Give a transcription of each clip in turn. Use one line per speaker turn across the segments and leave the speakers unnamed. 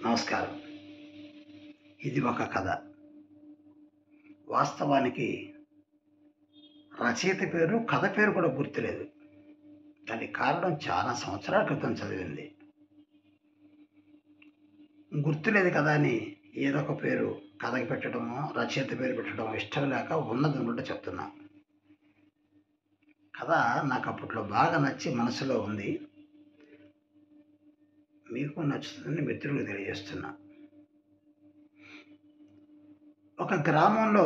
నమస్కారం. ఇది ఒక కథ. వాస్తవానికి రచయిత పేరు, కథ పేరు కూడా గుర్తులేదు. దానికి కారణం చాలా సంవత్సరాల క్రితం చదివింది. గుర్తులేదు కదా అని ఏదో ఒక పేరు కథకి పెట్టడమో, రచయిత పేరు పెట్టడమో ఇష్టం లేక ఉన్నది ఉన్నట్టు చెప్తున్నా. కథ నాకు అప్పట్లో బాగా నచ్చి మనసులో ఉంది. మీకు నచ్చుతుందని మిత్రులకు తెలియజేస్తున్నా. ఒక గ్రామంలో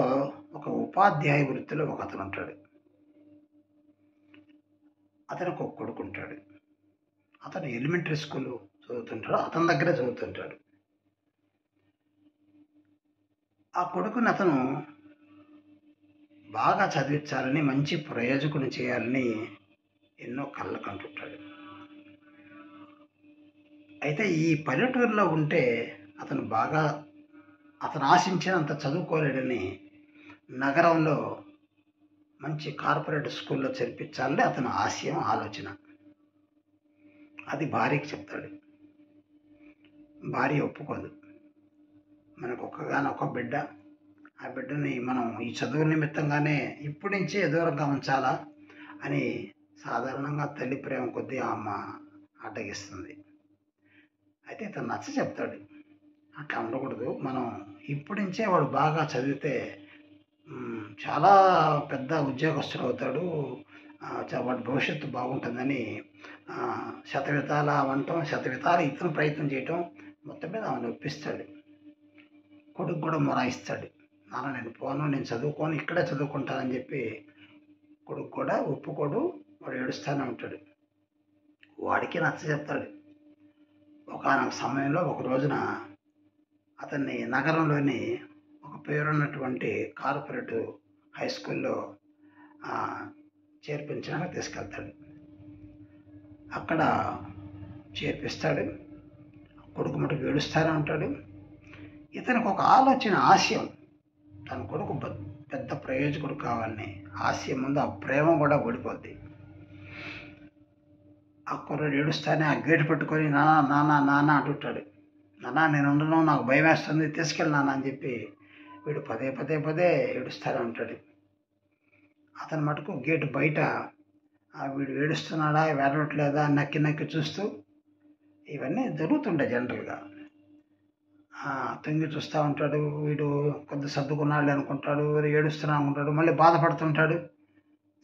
ఒక ఉపాధ్యాయ వృత్తిలో ఒక అతను ఉంటాడు. అతనికి ఒక కొడుకు ఉంటాడు. అతను ఎలిమెంటరీ స్కూల్ చదువుతుంటాడు. అతని దగ్గరే చదువుతుంటాడు. ఆ కొడుకుని అతను బాగా చదివించాలని, మంచి ప్రయోజకుని చేయాలని ఎన్నో కళ్ళకు అంటుంటాడు. అయితే ఈ పల్లెటూరులో ఉంటే అతను ఆశించినంత చదువుకోలేడని నగరంలో మంచి కార్పొరేట్ స్కూల్లో చేర్పించాలని అతని ఆశయం, ఆలోచన. అది భార్యకి చెప్తాడు. భార్య ఒప్పుకోదు. మనకు ఒక్కగానొక్క బిడ్డ, ఆ బిడ్డని మనం ఈ చదువు నిమిత్తంగానే ఇప్పటి నుంచే దూరంగా ఉంచాలా అని సాధారణంగా తల్లి ప్రేమ కొద్దీ ఆ అమ్మ అడ్డగిస్తుంది. అయితే ఇతను నచ్చ చెప్తాడు, అట్లా ఉండకూడదు, మనం ఇప్పటి నుంచే వాడు బాగా చదివితే చాలా పెద్ద ఉద్యోగస్తుడు అవుతాడు, వాడి భవిష్యత్తు బాగుంటుందని శతవిధాల వంటం, శతవిధాల ఇతను ప్రయత్నం చేయటం, మొత్తం మీద ఆమెను ఒప్పిస్తాడు. కొడుకు కూడా మొరాయిస్తాడు, నాన్న నేను పోను, నేను చదువుకోను, ఇక్కడే చదువుకుంటానని చెప్పి. కొడుకు కూడా ఒప్పుకోడు, వాడు ఏడుస్తూనే ఉంటాడు. వాడికి నచ్చ చెప్తాడు. ఒకానొక సమయంలో ఒక రోజున అతన్ని నగరంలోని ఒక పేరున్నటువంటి కార్పొరేట్ హై స్కూల్లో చేర్పించడానికి తీసుకెళ్తాడు. అక్కడ చేర్పిస్తాడు. కొడుకు మటుకు ఏడుస్తూనే ఉంటాడు. ఇతనికి ఒక ఆలోచన, ఆశయం, తన కొడుకు పెద్ద ప్రయోజకుడు కావాలని ఆశయం ముందు ఆ ప్రేమ కూడా ఓడిపోద్ది. ఆ కుర్రాడు ఏడుస్తానే ఆ గేటు పెట్టుకొని నానా నానా నాన్న అంటుంటాడు. నాన్న నేను ఉండను, నాకు భయం వేస్తుంది, తీసుకెళ్ళి నాన్న అని చెప్పి వీడు పదే పదే పదే ఏడుస్తూనే ఉంటాడు. అతని మటుకు గేటు బయట వీడు ఏడుస్తున్నాడా, వేడవట్లేదా నక్కి నక్కి చూస్తూ, ఇవన్నీ జరుగుతుండే జనరల్గా. తొంగి చూస్తూ ఉంటాడు. వీడు కొద్ది సర్దుకున్నాడు అనుకుంటాడు, ఏడుస్తున్నా అనుకుంటాడు, మళ్ళీ బాధపడుతుంటాడు.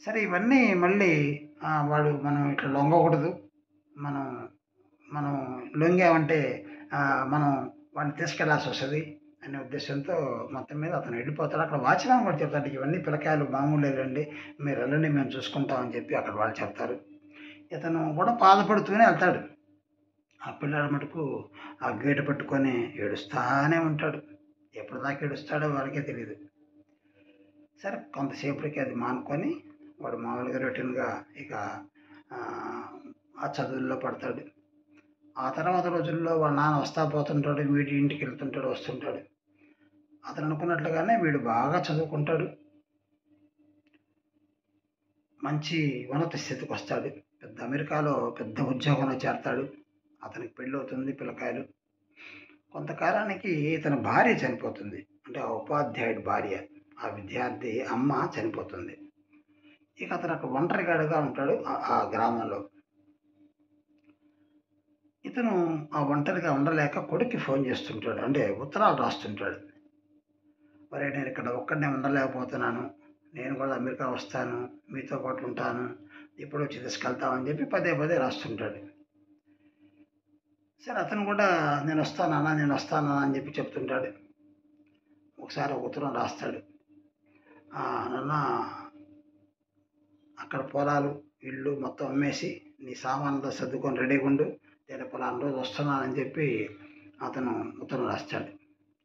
సరే ఇవన్నీ మళ్ళీ వాడు మనం ఇట్లా లొంగకూడదు, మనం లొంగామంటే మనం వాడిని తీసుకెళ్లాల్సి వస్తుంది అనే ఉద్దేశంతో మొత్తం మీద అతను వెళ్ళిపోతాడు. అక్కడ వాచ్మెన్ కూడా చెప్తాడు, ఇవన్నీ పిల్లకాయలు మామూలేరండి, మీరు వెళ్ళండి, మేము చూసుకుంటామని చెప్పి అక్కడ వాళ్ళు చెప్తారు. ఇతను కూడా బాధపడుతూనే వెళ్తాడు. ఆ పిల్లాడు మటుకు ఆ గేటు పట్టుకొని ఏడుస్తూనే ఉంటాడు. ఎప్పటిదాకా ఏడుస్తాడో వాడికే తెలియదు. సరే కొంతసేపటికి అది మానుకొని వాడు మామూలుగా రొటీన్గా ఇక ఆ చదువుల్లో పడతాడు. ఆ తర్వాత రోజుల్లో వాళ్ళ నాన్న వస్తా పోతుంటాడు, వీడి ఇంటికి వెళ్తుంటాడు, వస్తుంటాడు. అతను అనుకున్నట్లుగానే వీడు బాగా చదువుకుంటాడు, మంచి ఉన్నత స్థితికి వస్తాడు, పెద్ద అమెరికాలో పెద్ద ఉద్యోగంలో చేరతాడు. అతనికి పెళ్ళి అవుతుంది, పిల్లకాయలు. కొంతకాలానికి ఇతని భార్య చనిపోతుంది. అంటే ఆ ఉపాధ్యాయుడి భార్య, ఆ విద్యార్థి అమ్మ చనిపోతుంది. ఇక అతను అక్కడ ఒంటరిగాడుగా ఉంటాడు ఆ గ్రామంలో. ఇతను ఆ ఒంటరిగా ఉండలేక కొడుక్కి ఫోన్ చేస్తుంటాడు, అంటే ఉత్తరాలు రాస్తుంటాడు. మరి నేను ఇక్కడ ఒక్కడనే ఉండలేకపోతున్నాను, నేను కూడా అమెరికా వస్తాను, మీతో పాటు ఉంటాను, ఇప్పుడు వచ్చి తీసుకెళ్తామని చెప్పి పదే పదే రాస్తుంటాడు. సరే అతను కూడా నేను వస్తానా అని చెప్పి చెప్తుంటాడు. ఒకసారి ఒక ఉత్తరం రాస్తాడు, నాన్న అక్కడ పొలాలు, ఇల్లు మొత్తం అమ్మేసి నీ సామాన్లతో సర్దుకొని రెడీగా ఉండు, నేను పొలాన్ని రోజు వస్తున్నానని చెప్పి అతను ఉత్తరం రాస్తాడు.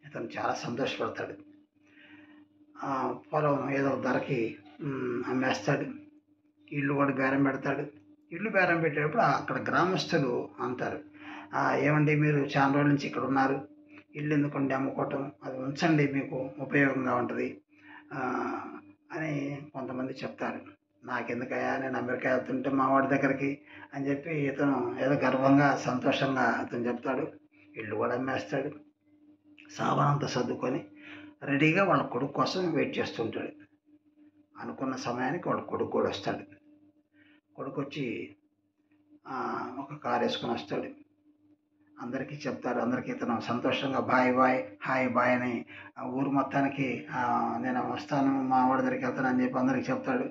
అతను చాలా సంతోషపడతాడు. పొలం ఏదో ధరకి అమ్మేస్తాడు. ఇల్లు కూడా బేరం పెడతాడు. ఇల్లు బేరం పెట్టేటప్పుడు అక్కడ గ్రామస్తులు అంటారు, ఏమండి మీరు చాలా రోజుల నుంచి ఇక్కడ ఉన్నారు, ఇల్లు ఎందుకండి అమ్ముకోవటం, అది ఉంచండి, మీకు ఉపయోగంగా ఉంటుంది అని కొంతమంది చెప్తారు. నాకెందుకయ్యా, నేను అమెరికా వెళ్తుంటే మా వాడి దగ్గరికి అని చెప్పి ఇతను ఏదో గర్వంగా, సంతోషంగా అతను చెప్తాడు. ఇల్లు కూడా అమ్మేస్తాడు. సామానంతా సర్దుకొని రెడీగా వాళ్ళ కొడుకు కోసం వెయిట్ చేస్తుంటాడు. అనుకున్న సమయానికి వాళ్ళ కొడుకు కూడా వస్తాడు. కొడుకు వచ్చి ఒక కారు వేసుకొని వస్తాడు. అందరికీ చెప్తాడు. అందరికీ ఇతను సంతోషంగా బాయ్ బాయ్ హాయ్ బాయ్ అని ఊరు మొత్తానికి నేను వస్తాను, మా వాడి దగ్గరికి వెళ్తాను అని చెప్పి అందరికీ చెప్తాడు.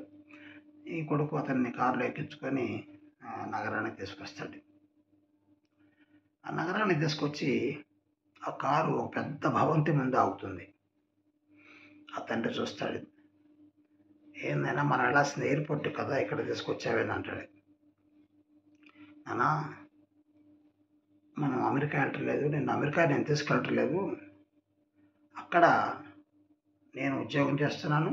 ఈ కొడుకు అతన్ని కారులో ఎక్కించుకొని నగరానికి తీసుకొస్తాడు. ఆ నగరానికి తీసుకొచ్చి ఆ కారు ఒక పెద్ద భవంతి ముందు ఆగుతుంది. ఆ తండ్రి చూస్తాడు. ఏందైనా మనం వెళ్ళాల్సిన ఎయిర్పోర్ట్ కదా, ఇక్కడ తీసుకొచ్చావేది అంటాడు. నానా, మనం అమెరికా వెళ్ళట్లేదు, నేను తీసుకెళ్ళట్లేదు. అక్కడ నేను ఉద్యోగం చేస్తున్నాను,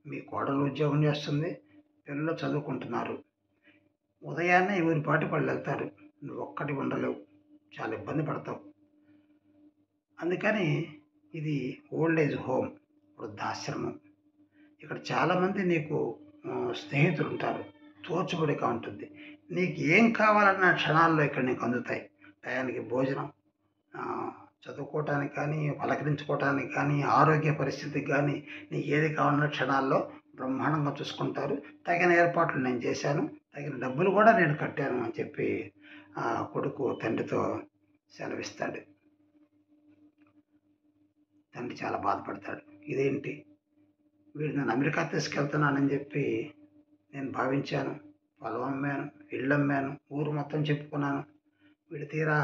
మీ కోడలు ఉద్యోగం చేస్తుంది, పిల్లలు చదువుకుంటున్నారు. ఉదయాన్నే ఊరి పాటి వాళ్ళు వెళ్తారు, నువ్వు ఒక్కటి ఉండలేవు, చాలా ఇబ్బంది పడతావు. అందుకని ఇది ఓల్డ్ ఏజ్ హోమ్, వృద్ధాశ్రమం. ఇక్కడ చాలామంది నీకు స్నేహితులు ఉంటారు, తోచుబడిగా ఉంటుంది. నీకు ఏం కావాలన్న క్షణాల్లో ఇక్కడ నీకు అందుతాయి. టయానికి భోజనం, చదువుకోవటానికి కానీ, పలకరించుకోవటానికి కానీ, ఆరోగ్య పరిస్థితికి కానీ నీకు ఏది కావాలన్న క్షణాల్లో బ్రహ్మాండంగా చూసుకుంటారు. తగిన ఏర్పాట్లు నేను చేశాను, తగిన డబ్బులు కూడా నేను కట్టాను అని చెప్పి కొడుకు తండ్రితో సెలవిస్తాడు. తండ్రి చాలా బాధపడతాడు. ఇదేంటి, వీడు నన్ను అమెరికా తీసుకెళ్తున్నానని చెప్పి నేను భావించాను, పొలం అమ్మాను, ఇళ్ళు అమ్మాను, ఊరు మొత్తం చెప్పుకున్నాను. వీడు తీరా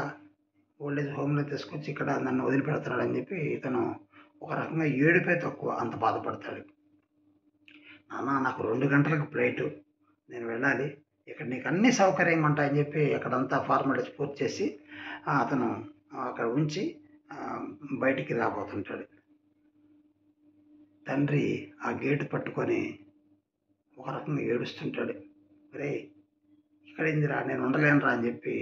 ఓల్డేజ్ హోమ్లో తీసుకొచ్చి ఇక్కడ నన్ను వదిలిపెడుతున్నాడని చెప్పి ఇతను ఒక రకంగా ఏడుపే తక్కువ, అంత బాధపడతాడు. నాన్న, నాకు 2 గంటలకు ఫ్లైటు, నేను వెళ్ళాలి, ఇక్కడ నీకు అన్ని సౌకర్యంగా ఉంటాయని చెప్పి అక్కడంతా ఫార్మాలిటీస్ పూర్తి చేసి అతను అక్కడ ఉంచి బయటికి రాబోతుంటాడు. తండ్రి ఆ గేటు పట్టుకొని ఒక రకంగా ఏడుస్తుంటాడు. రే, ఇక్కడేందిరా, నేను ఉండలేనురా అని చెప్పి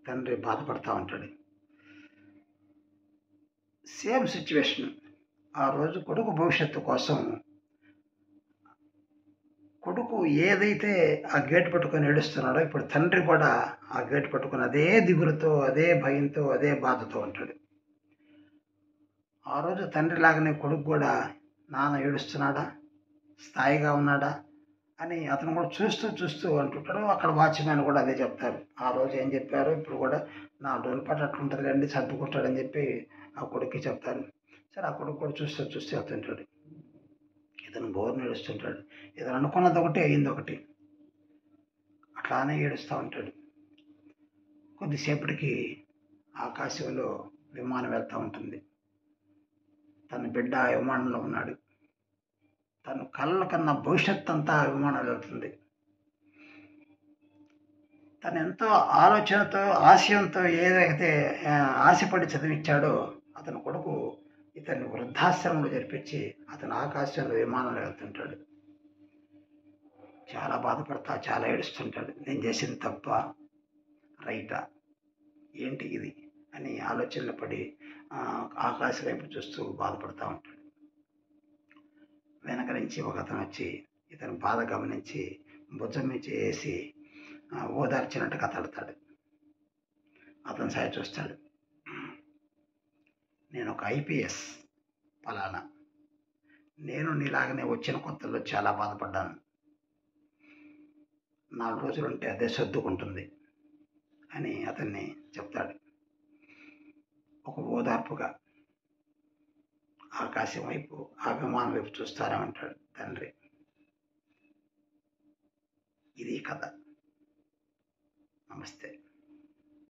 తండ్రి బాధపడతా ఉంటాడు. Same situation. ఆ రోజు కొడుకు భవిష్యత్తు కోసం కొడుకు ఏదైతే ఆ గేటు పట్టుకొని ఏడుస్తున్నాడో, ఇప్పుడు తండ్రి కూడా ఆ గేటు పట్టుకొని అదే దిగులుతో, అదే భయంతో, అదే బాధతో ఉంటాడు. ఆ రోజు తండ్రి లాగానే కొడుకు కూడా నాన్న ఏడుస్తున్నాడా, స్థాయిగా ఉన్నాడా అని అతను కూడా చూస్తూ అంటుంటాడు. అక్కడ వాచ్మ్యాన్ కూడా అదే చెప్తారు. ఆ రోజు ఏం చెప్పారో ఇప్పుడు కూడా నా డోల్పాటు అట్లుంటుంది అండి, సర్దుకుంటాడని చెప్పి ఆ కొడుక్కి చెప్తారు. సరే, ఆ కొడుకు కూడా చూస్తూ వెళ్తుంటాడు. ఇతను బోర్ని ఏడుస్తుంటాడు. ఇతను అనుకున్నది ఒకటి, అయ్యింది ఒకటి, అట్లానే ఏడుస్తూ ఉంటాడు. కొద్దిసేపటికి ఆకాశంలో విమానం వెళ్తూ ఉంటుంది. తన బిడ్డ ఆ విమానంలో ఉన్నాడు. తను కళ్ళ కన్నా భవిష్యత్ అంతా ఆ విమానం వెళ్తుంది. తను ఎంతో ఆలోచనతో, ఆశయంతో ఏదైతే ఆశపడి చదివించాడో అతని కొడుకు ఇతన్ని వృద్ధాశ్రమంలో జరిపించి అతను ఆకాశంలో విమానంలో వెళ్తుంటాడు. చాలా బాధపడతా, చాలా ఏడుస్తుంటాడు. నేను చేసింది తప్ప, రైటా, ఏంటి ఇది అని ఆలోచనలు పడి ఆకాశం వైపు చూస్తూ బాధపడుతూ ఉంటాడు. వెనక నుంచి ఒక అతను వచ్చి ఇతని బాధ గమనించి భుజం మీద వేసి ఓదార్చినట్టు కథడతాడు. అతని సాయి చూస్తాడు. నేను ఒక IPS ఫలానా, నేను నీలాగనే వచ్చిన కొత్తలో చాలా బాధపడ్డాను. 4 రోజులుంటే అదే సర్దుకుంటుంది అని అతన్ని చెప్తాడు. ఒక ఓదార్పుగా ఆకాశం వైపు, ఆ విమానం వైపు చూస్తారా అంటాడు తండ్రి. ఇది కథ. నమస్తే.